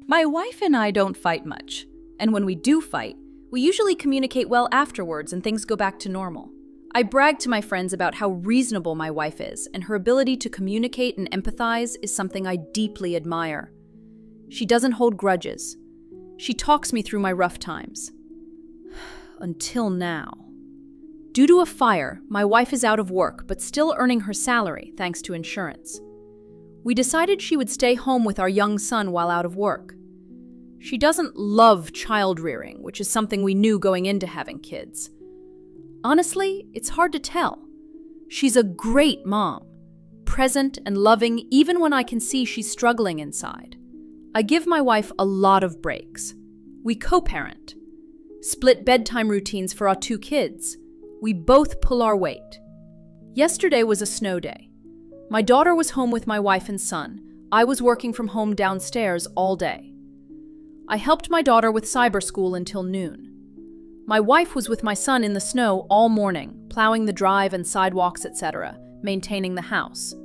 My wife and I don't fight much, and when we do fight, we usually communicate well afterwards and things go back to normal. I brag to my friends about how reasonable my wife is, and her ability to communicate and empathize is something I deeply admire. She doesn't hold grudges. She talks me through my rough times. Until now. Due to a fire, my wife is out of work but still earning her salary thanks to insurance. We decided she would stay home with our young son while out of work. She doesn't love child rearing, which is something we knew going into having kids. Honestly, it's hard to tell. She's a great mom, present and loving even when I can see she's struggling inside. I give my wife a lot of breaks. We co-parent, split bedtime routines for our 2 kids. We both pull our weight. Yesterday was a snow day. My daughter was home with my wife and son. I was working from home downstairs all day. I helped my daughter with cyber school until noon. My wife was with my son in the snow all morning, plowing the drive and sidewalks, etc., maintaining the house.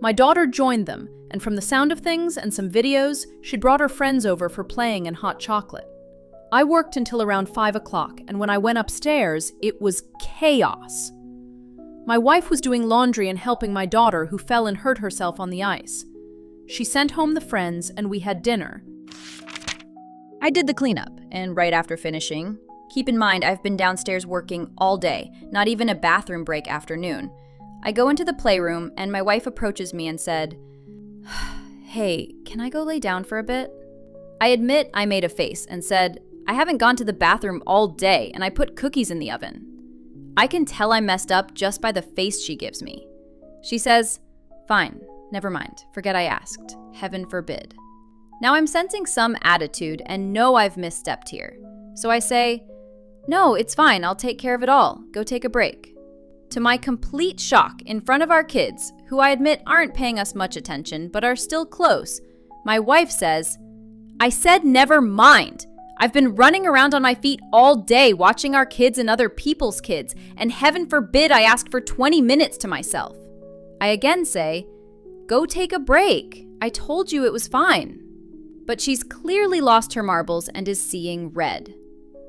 My daughter joined them, and from the sound of things and some videos, she brought her friends over for playing and hot chocolate. I worked until around 5 o'clock, and when I went upstairs, it was chaos. My wife was doing laundry and helping my daughter, who fell and hurt herself on the ice. She sent home the friends, and we had dinner. I did the cleanup, and right after finishing, keep in mind I've been downstairs working all day, not even a bathroom break afternoon. I go into the playroom, and my wife approaches me and said, "Hey, can I go lay down for a bit?" I admit I made a face and said, "I haven't gone to the bathroom all day, and I put cookies in the oven." I can tell I messed up just by the face she gives me. She says, "Fine, never mind, forget I asked. Heaven forbid." Now I'm sensing some attitude and know I've misstepped here. So I say, "No, it's fine, I'll take care of it all. Go take a break." To my complete shock, in front of our kids, who I admit aren't paying us much attention but are still close, my wife says, "I said never mind. I've been running around on my feet all day watching our kids and other people's kids, and heaven forbid I asked for 20 minutes to myself." I again say, "Go take a break. I told you it was fine." But she's clearly lost her marbles and is seeing red.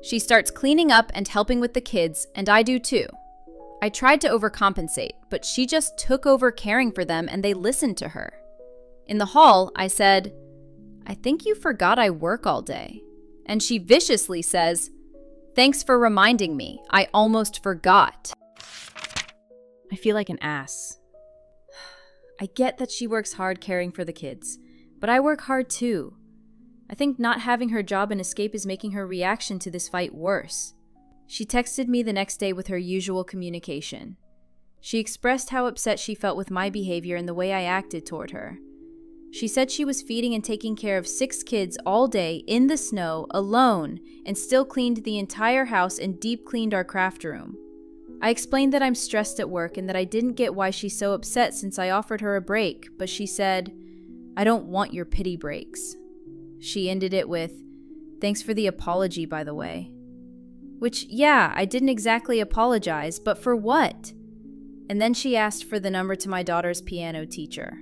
She starts cleaning up and helping with the kids, and I do too. I tried to overcompensate, but she just took over caring for them and they listened to her. In the hall, I said, "I think you forgot I work all day." And she viciously says, "Thanks for reminding me. I almost forgot." I feel like an ass. I get that she works hard caring for the kids, but I work hard too. I think not having her job and escape is making her reaction to this fight worse. She texted me the next day with her usual communication. She expressed how upset she felt with my behavior and the way I acted toward her. She said she was feeding and taking care of 6 kids all day in the snow, alone, and still cleaned the entire house and deep cleaned our craft room. I explained that I'm stressed at work and that I didn't get why she's so upset since I offered her a break, but she said, "I don't want your pity breaks." She ended it with, "Thanks for the apology, by the way." Which, yeah, I didn't exactly apologize, but for what? And then she asked for the number to my daughter's piano teacher.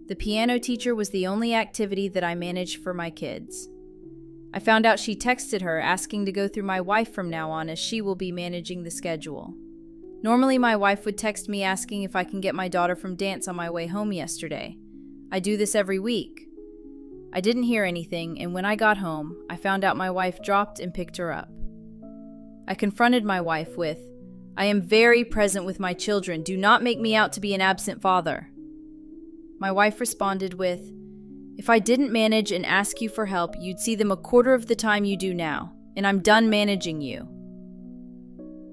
The piano teacher was the only activity that I managed for my kids. I found out she texted her asking to go through my wife from now on, as she will be managing the schedule. Normally my wife would text me asking if I can get my daughter from dance on my way home yesterday. I do this every week. I didn't hear anything, and when I got home, I found out my wife dropped and picked her up. I confronted my wife with, "I am very present with my children. Do not make me out to be an absent father." My wife responded with, "If I didn't manage and ask you for help, you'd see them a quarter of the time you do now, and I'm done managing you."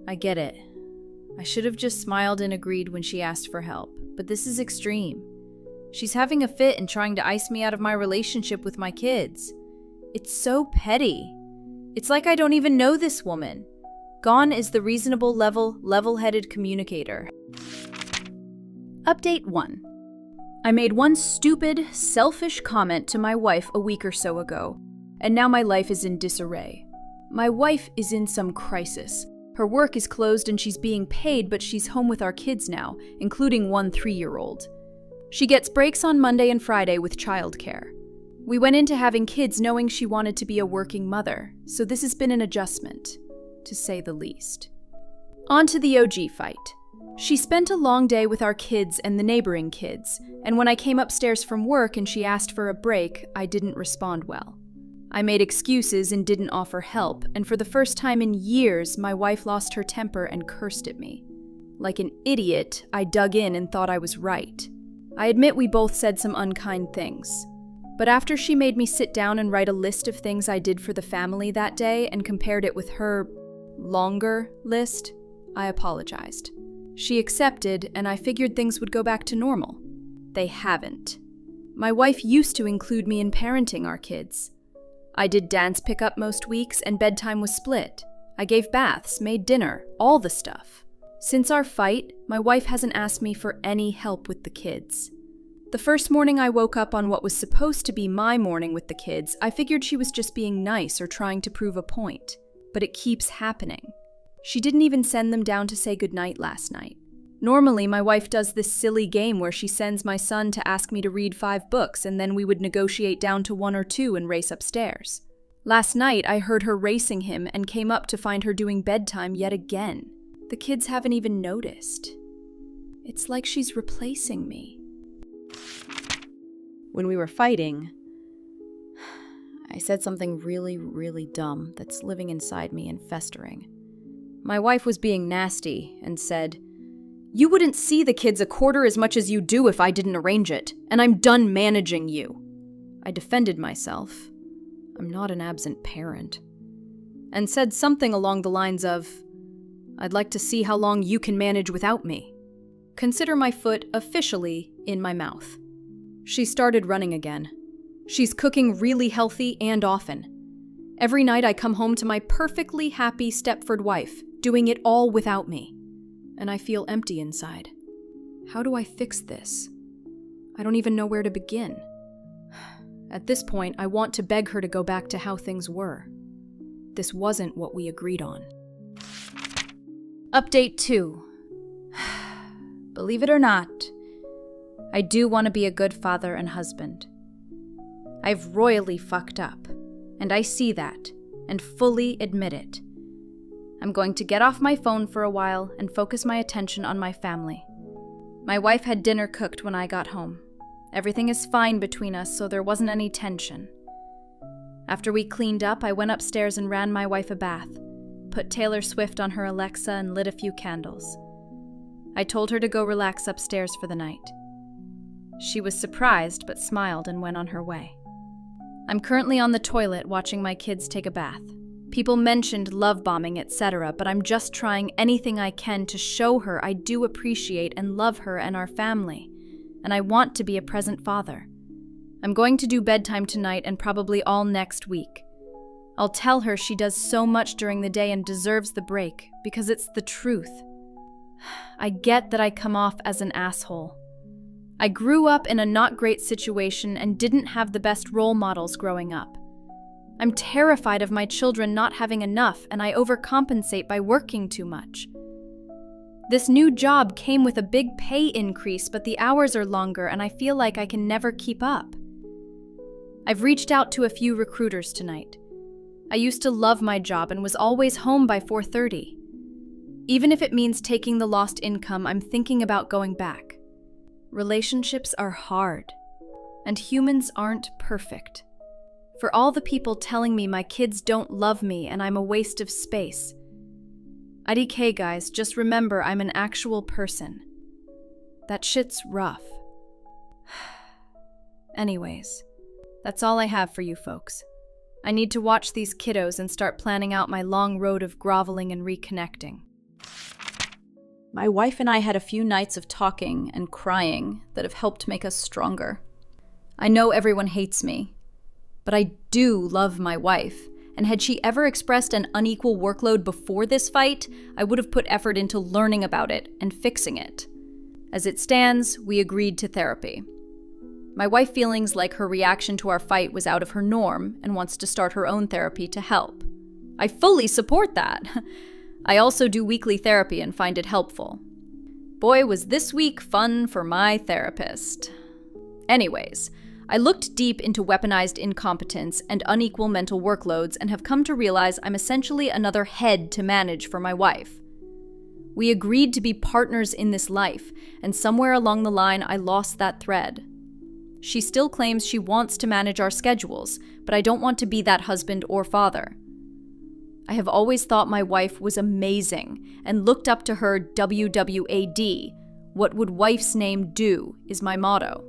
I get it. I should have just smiled and agreed when she asked for help, but this is extreme. She's having a fit and trying to ice me out of my relationship with my kids. It's so petty. It's like I don't even know this woman. Gone is the reasonable level-headed communicator. Update 1. I made one stupid, selfish comment to my wife a week or so ago, and now my life is in disarray. My wife is in some crisis. Her work is closed and she's being paid, but she's home with our kids now, including one 3-year-old. She gets breaks on Monday and Friday with childcare. We went into having kids knowing she wanted to be a working mother, so this has been an adjustment, to say the least. On to the OG fight. She spent a long day with our kids and the neighboring kids, and when I came upstairs from work and she asked for a break, I didn't respond well. I made excuses and didn't offer help, and for the first time in years, my wife lost her temper and cursed at me. Like an idiot, I dug in and thought I was right. I admit we both said some unkind things. But after she made me sit down and write a list of things I did for the family that day and compared it with her longer list, I apologized. She accepted, and I figured things would go back to normal. They haven't. My wife used to include me in parenting our kids. I did dance pickup most weeks, and bedtime was split. I gave baths, made dinner, all the stuff. Since our fight, my wife hasn't asked me for any help with the kids. The first morning I woke up on what was supposed to be my morning with the kids, I figured she was just being nice or trying to prove a point. But it keeps happening. She didn't even send them down to say goodnight last night. Normally, my wife does this silly game where she sends my son to ask me to read 5 books, and then we would negotiate down to 1 or 2 and race upstairs. Last night, I heard her racing him and came up to find her doing bedtime yet again. The kids haven't even noticed. It's like she's replacing me. When we were fighting, I said something really, really dumb that's living inside me and festering. My wife was being nasty and said, "You wouldn't see the kids a quarter as much as you do if I didn't arrange it, and I'm done managing you." I defended myself. I'm not an absent parent. And said something along the lines of, "I'd like to see how long you can manage without me." Consider my foot officially in my mouth. She started running again. She's cooking really healthy and often. Every night I come home to my perfectly happy Stepford wife, doing it all without me. And I feel empty inside. How do I fix this? I don't even know where to begin. At this point, I want to beg her to go back to how things were. This wasn't what we agreed on. Update 2. Believe it or not, I do want to be a good father and husband. I've royally fucked up, and I see that, and fully admit it. I'm going to get off my phone for a while and focus my attention on my family. My wife had dinner cooked when I got home. Everything is fine between us, so there wasn't any tension. After we cleaned up, I went upstairs and ran my wife a bath, put Taylor Swift on her Alexa and lit a few candles. I told her to go relax upstairs for the night. She was surprised but smiled and went on her way. I'm currently on the toilet watching my kids take a bath. People mentioned love bombing, etc., but I'm just trying anything I can to show her I do appreciate and love her and our family, and I want to be a present father. I'm going to do bedtime tonight and probably all next week. I'll tell her she does so much during the day and deserves the break, because it's the truth. I get that I come off as an asshole. I grew up in a not great situation and didn't have the best role models growing up. I'm terrified of my children not having enough, and I overcompensate by working too much. This new job came with a big pay increase, but the hours are longer and I feel like I can never keep up. I've reached out to a few recruiters tonight. I used to love my job and was always home by 4:30. Even if it means taking the lost income, I'm thinking about going back. Relationships are hard, and humans aren't perfect. For all the people telling me my kids don't love me and I'm a waste of space. IDK guys, just remember I'm an actual person. That shit's rough. Anyways, that's all I have for you folks. I need to watch these kiddos and start planning out my long road of groveling and reconnecting. My wife and I had a few nights of talking and crying that have helped make us stronger. I know everyone hates me, but I do love my wife, and had she ever expressed an unequal workload before this fight, I would have put effort into learning about it and fixing it. As it stands, we agreed to therapy. My wife feelings like her reaction to our fight was out of her norm and wants to start her own therapy to help. I fully support that. I also do weekly therapy and find it helpful. Boy, was this week fun for my therapist. Anyways, I looked deep into weaponized incompetence and unequal mental workloads and have come to realize I'm essentially another head to manage for my wife. We agreed to be partners in this life, and somewhere along the line I lost that thread. She still claims she wants to manage our schedules, but I don't want to be that husband or father. I have always thought my wife was amazing and looked up to her WWAD. What would wife's name do is my motto.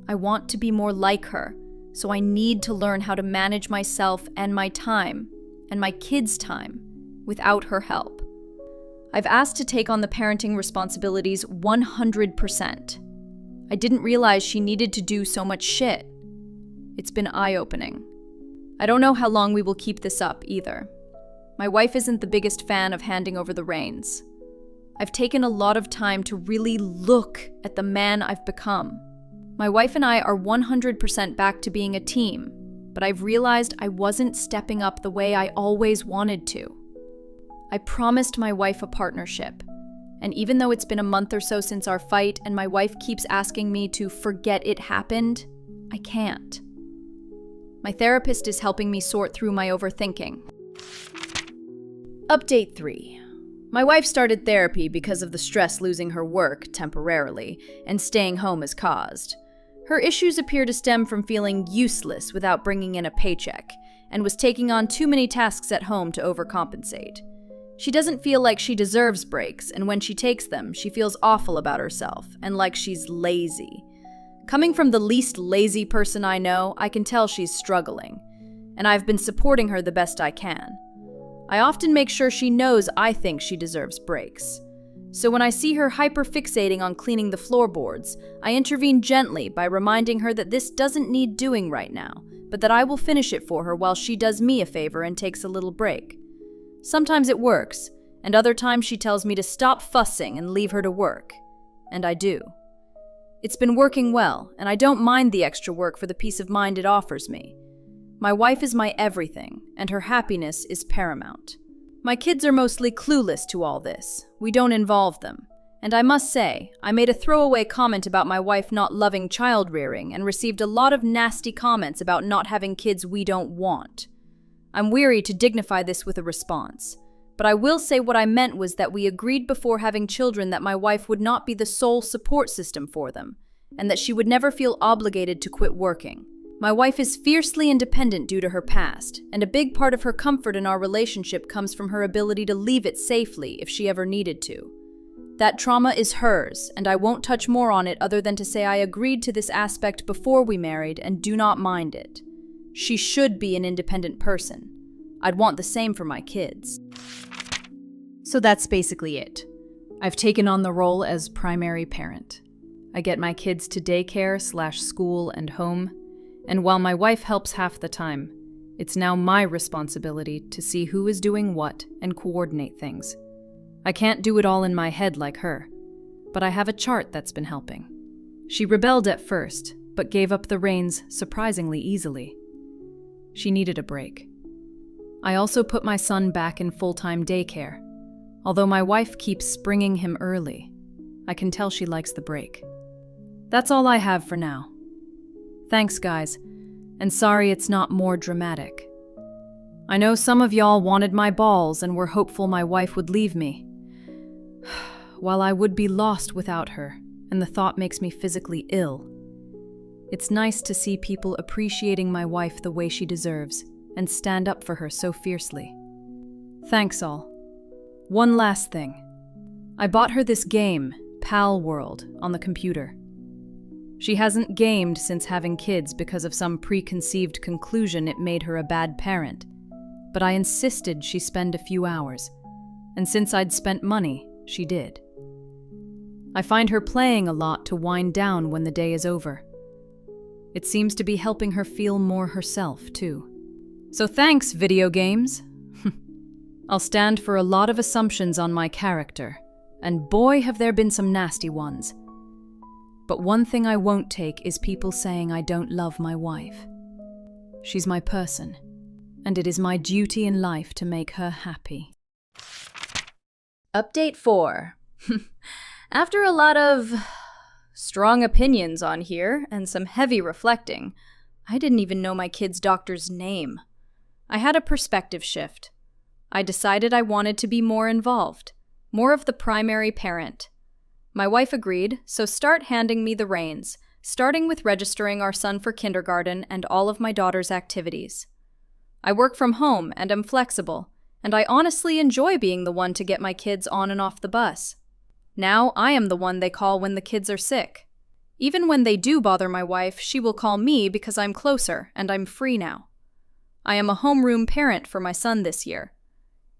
I want to be more like her, so I need to learn how to manage myself and my time, and my kids' time, without her help. I've asked to take on the parenting responsibilities 100%. I didn't realize she needed to do so much shit. It's been eye-opening. I don't know how long we will keep this up, either. My wife isn't the biggest fan of handing over the reins. I've taken a lot of time to really look at the man I've become. My wife and I are 100% back to being a team, but I've realized I wasn't stepping up the way I always wanted to. I promised my wife a partnership, and even though it's been a month or so since our fight and my wife keeps asking me to forget it happened, I can't. My therapist is helping me sort through my overthinking. Update 3. My wife started therapy because of the stress losing her work temporarily and staying home has caused. Her issues appear to stem from feeling useless without bringing in a paycheck, and was taking on too many tasks at home to overcompensate. She doesn't feel like she deserves breaks, and when she takes them, she feels awful about herself and like she's lazy. Coming from the least lazy person I know, I can tell she's struggling, and I've been supporting her the best I can. I often make sure she knows I think she deserves breaks. So when I see her hyper-fixating on cleaning the floorboards, I intervene gently by reminding her that this doesn't need doing right now, but that I will finish it for her while she does me a favor and takes a little break. Sometimes it works, and other times she tells me to stop fussing and leave her to work. And I do. It's been working well, and I don't mind the extra work for the peace of mind it offers me. My wife is my everything, and her happiness is paramount. My kids are mostly clueless to all this. We don't involve them. And I must say, I made a throwaway comment about my wife not loving child rearing and received a lot of nasty comments about not having kids we don't want. I'm weary to dignify this with a response, but I will say what I meant was that we agreed before having children that my wife would not be the sole support system for them, and that she would never feel obligated to quit working. My wife is fiercely independent due to her past, and a big part of her comfort in our relationship comes from her ability to leave it safely if she ever needed to. That trauma is hers, and I won't touch more on it other than to say I agreed to this aspect before we married and do not mind it. She should be an independent person. I'd want the same for my kids. So that's basically it. I've taken on the role as primary parent. I get my kids to daycare/school and home, and while my wife helps half the time, it's now my responsibility to see who is doing what and coordinate things. I can't do it all in my head like her, but I have a chart that's been helping. She rebelled at first, but gave up the reins surprisingly easily. She needed a break. I also put my son back in full-time daycare. Although my wife keeps springing him early, I can tell she likes the break. That's all I have for now. Thanks, guys, and sorry it's not more dramatic. I know some of y'all wanted my balls and were hopeful my wife would leave me. While I would be lost without her, and the thought makes me physically ill, it's nice to see people appreciating my wife the way she deserves and stand up for her so fiercely. Thanks all. One last thing. I bought her this game, Pal World, on the computer. She hasn't gamed since having kids because of some preconceived conclusion it made her a bad parent, but I insisted she spend a few hours, and since I'd spent money, she did. I find her playing a lot to wind down when the day is over. It seems to be helping her feel more herself, too. So thanks, video games. I'll stand for a lot of assumptions on my character, and boy have there been some nasty ones. But one thing I won't take is people saying I don't love my wife. She's my person, and it is my duty in life to make her happy. Update 4. After a lot of strong opinions on here and some heavy reflecting, I didn't even know my kid's doctor's name. I had a perspective shift. I decided I wanted to be more involved, more of the primary parent. My wife agreed, so start handing me the reins, starting with registering our son for kindergarten and all of my daughter's activities. I work from home and am flexible, and I honestly enjoy being the one to get my kids on and off the bus. Now I am the one they call when the kids are sick. Even when they do bother my wife, she will call me because I'm closer and I'm free now. I am a homeroom parent for my son this year.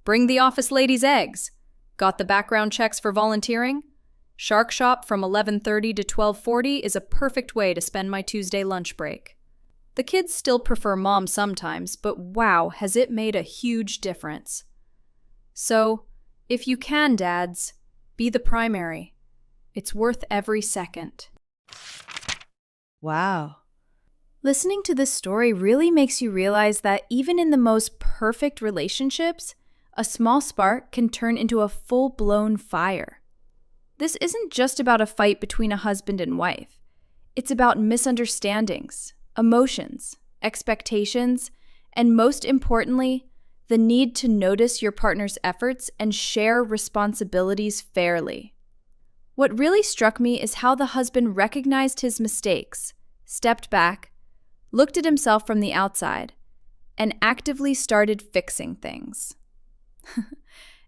Bring the office lady's eggs. Got the background checks for volunteering? Shark Shop from 11:30 to 12:40 is a perfect way to spend my Tuesday lunch break. The kids still prefer mom sometimes, but wow, has it made a huge difference. So, if you can, dads, be the primary. It's worth every second. Wow. Listening to this story really makes you realize that even in the most perfect relationships, a small spark can turn into a full-blown fire. This isn't just about a fight between a husband and wife. It's about misunderstandings, emotions, expectations, and most importantly, the need to notice your partner's efforts and share responsibilities fairly. What really struck me is how the husband recognized his mistakes, stepped back, looked at himself from the outside, and actively started fixing things.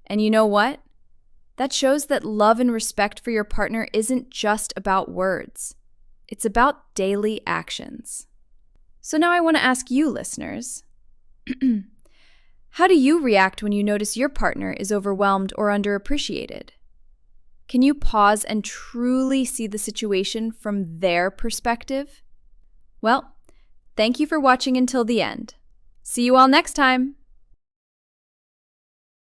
And you know what? That shows that love and respect for your partner isn't just about words. It's about daily actions. So now I want to ask you, listeners, how do you react when you notice your partner is overwhelmed or underappreciated? Can you pause and truly see the situation from their perspective? Well, thank you for watching until the end. See you all next time!